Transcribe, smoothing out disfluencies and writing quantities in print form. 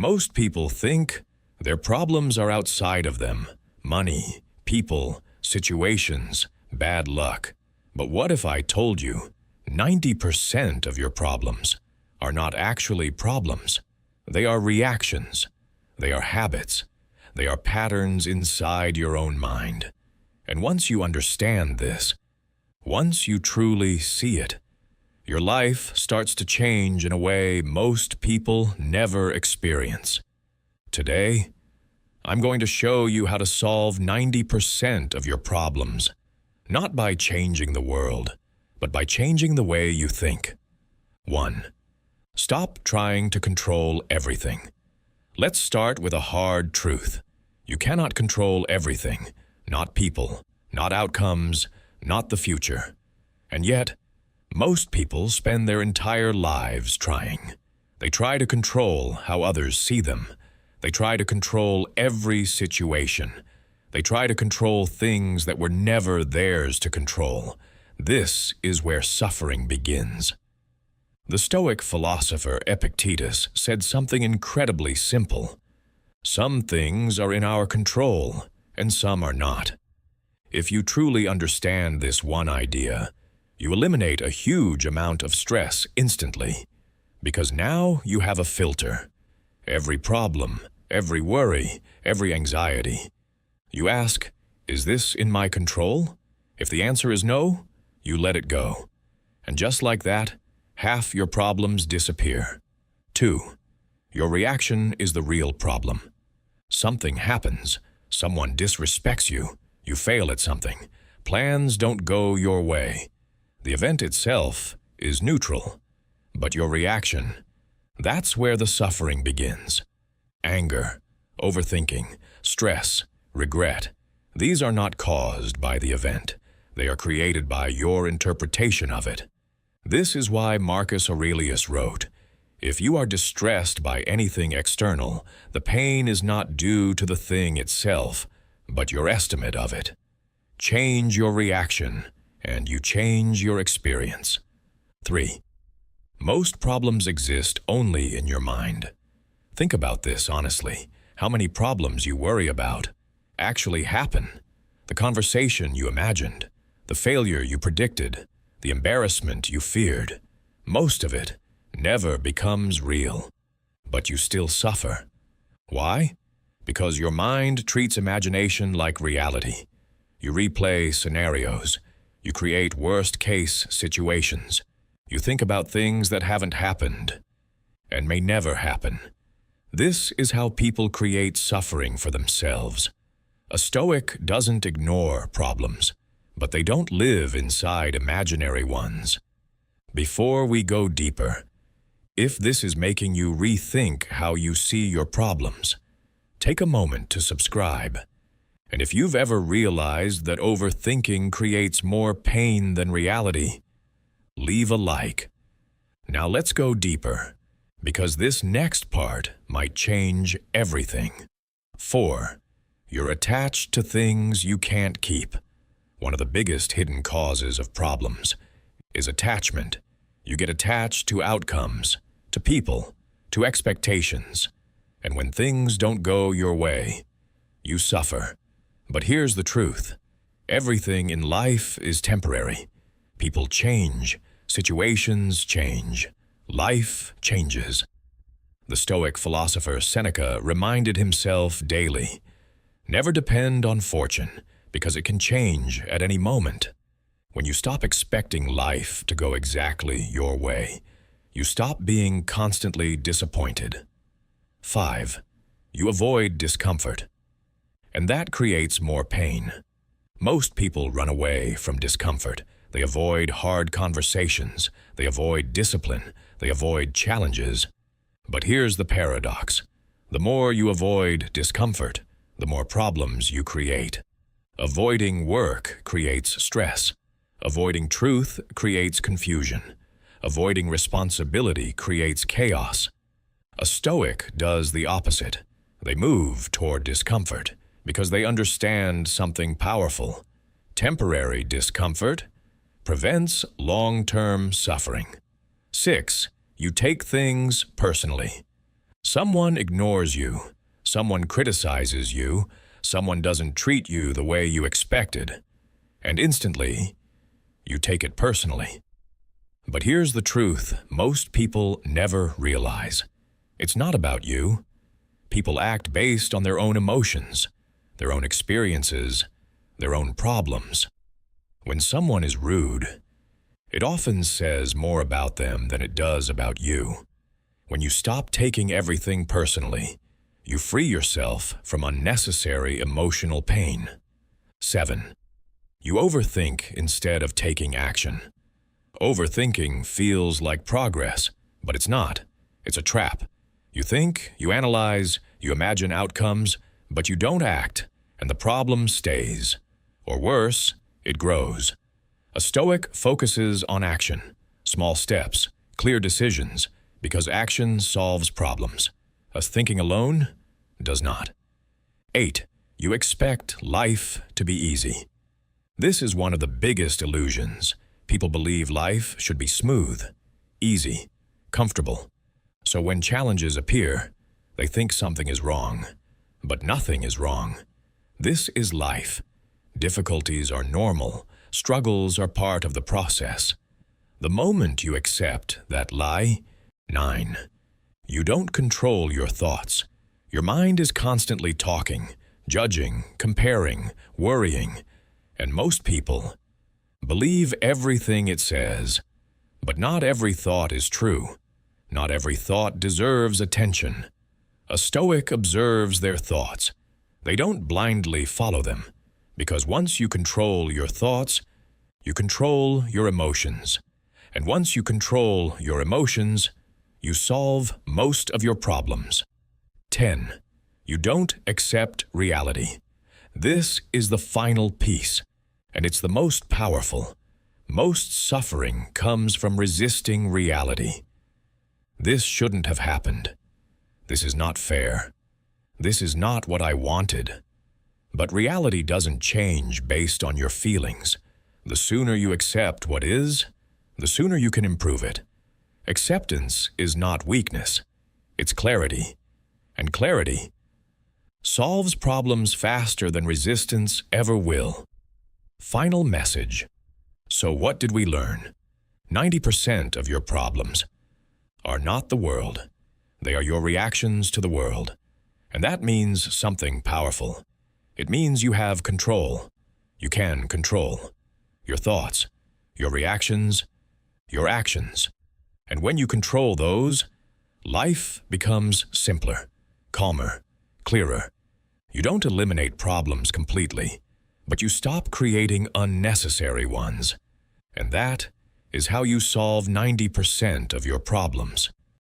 Most people think their problems are outside of them: money, people, situations, bad luck. But what if I told you 90% of your problems are not actually problems? They are reactions. They are habits. They are patterns inside your own mind. And once you understand this, once you truly see it, your life starts to change in a way most people never experience. Today, I'm going to show you how to solve 90% of your problems, not by changing the world, but by changing the way you think. 1. Stop trying to control everything. Let's start with a hard truth. You cannot control everything, not people, not outcomes, not the future. And yet, most people spend their entire lives trying. They try to control how others see them. They try to control every situation. They try to control things that were never theirs to control. This is where suffering begins. The Stoic philosopher Epictetus said something incredibly simple. Some things are in our control, and some are not. If you truly understand this one idea, you eliminate a huge amount of stress instantly, because now you have a filter. Every problem, every worry, every anxiety. You ask, is this in my control? If the answer is no, you let it go. And just like that, half your problems disappear. 2. Your reaction is the real problem. Something happens. Someone disrespects you. You fail at something. Plans don't go your way. The event itself is neutral, but your reaction, that's where the suffering begins. Anger, overthinking, stress, regret, these are not caused by the event. They are created by your interpretation of it. This is why Marcus Aurelius wrote, "If you are distressed by anything external, the pain is not due to the thing itself, but your estimate of it." Change your reaction, and you change your experience. 3. Most problems exist only in your mind. Think about this honestly. How many problems you worry about actually happen? The conversation you imagined, the failure you predicted, the embarrassment you feared. Most of it never becomes real, but you still suffer. Why? Because your mind treats imagination like reality. You replay scenarios. You create worst-case situations. You think about things that haven't happened and may never happen. This is how people create suffering for themselves. A Stoic doesn't ignore problems, but they don't live inside imaginary ones. Before we go deeper, if this is making you rethink how you see your problems, take a moment to subscribe. And if you've ever realized that overthinking creates more pain than reality, leave a like. Now let's go deeper, because this next part might change everything. 4. You're attached to things you can't keep. One of the biggest hidden causes of problems is attachment. You get attached to outcomes, to people, to expectations. And when things don't go your way, you suffer. But here's the truth. Everything in life is temporary. People change. Situations change. Life changes. The Stoic philosopher Seneca reminded himself daily, never depend on fortune, because it can change at any moment. When you stop expecting life to go exactly your way, you stop being constantly disappointed. 5. You avoid discomfort. And that creates more pain. Most people run away from discomfort. They avoid hard conversations. They avoid discipline. They avoid challenges. But here's the paradox. The more you avoid discomfort, the more problems you create. Avoiding work creates stress. Avoiding truth creates confusion. Avoiding responsibility creates chaos. A Stoic does the opposite. They move toward discomfort because they understand something powerful. Temporary discomfort prevents long-term suffering. 6. You take things personally. Someone ignores you, someone criticizes you, someone doesn't treat you the way you expected, and instantly, you take it personally. But here's the truth most people never realize. It's not about you. People act based on their own emotions, their own experiences, their own problems. When someone is rude, it often says more about them than it does about you. When you stop taking everything personally, you free yourself from unnecessary emotional pain. 7. You overthink instead of taking action. Overthinking feels like progress, but it's not. It's a trap. You think, you analyze, you imagine outcomes, but you don't act, and the problem stays. Or worse, it grows. A Stoic focuses on action, small steps, clear decisions, because action solves problems. As thinking alone does not. 8. You expect life to be easy. This is one of the biggest illusions. People believe life should be smooth, easy, comfortable. So when challenges appear, they think something is wrong. But nothing is wrong. This is life. Difficulties are normal. Struggles are part of the process. The moment you accept that lie, 9. You don't control your thoughts. Your mind is constantly talking, judging, comparing, worrying, and most people believe everything it says. But not every thought is true. Not every thought deserves attention. A Stoic observes their thoughts. They don't blindly follow them, because once you control your thoughts, you control your emotions. And once you control your emotions, you solve most of your problems. 10. You don't accept reality. This is the final piece, and it's the most powerful. Most suffering comes from resisting reality. This shouldn't have happened. This is not fair. This is not what I wanted. But reality doesn't change based on your feelings. The sooner you accept what is, the sooner you can improve it. Acceptance is not weakness. It's clarity. And clarity solves problems faster than resistance ever will. Final message. So what did we learn? 90% of your problems are not the world. They are your reactions to the world. And that means something powerful. It means you have control. You can control your thoughts, your reactions, your actions. And when you control those, life becomes simpler, calmer, clearer. You don't eliminate problems completely, but you stop creating unnecessary ones. And that is how you solve 90% of your problems.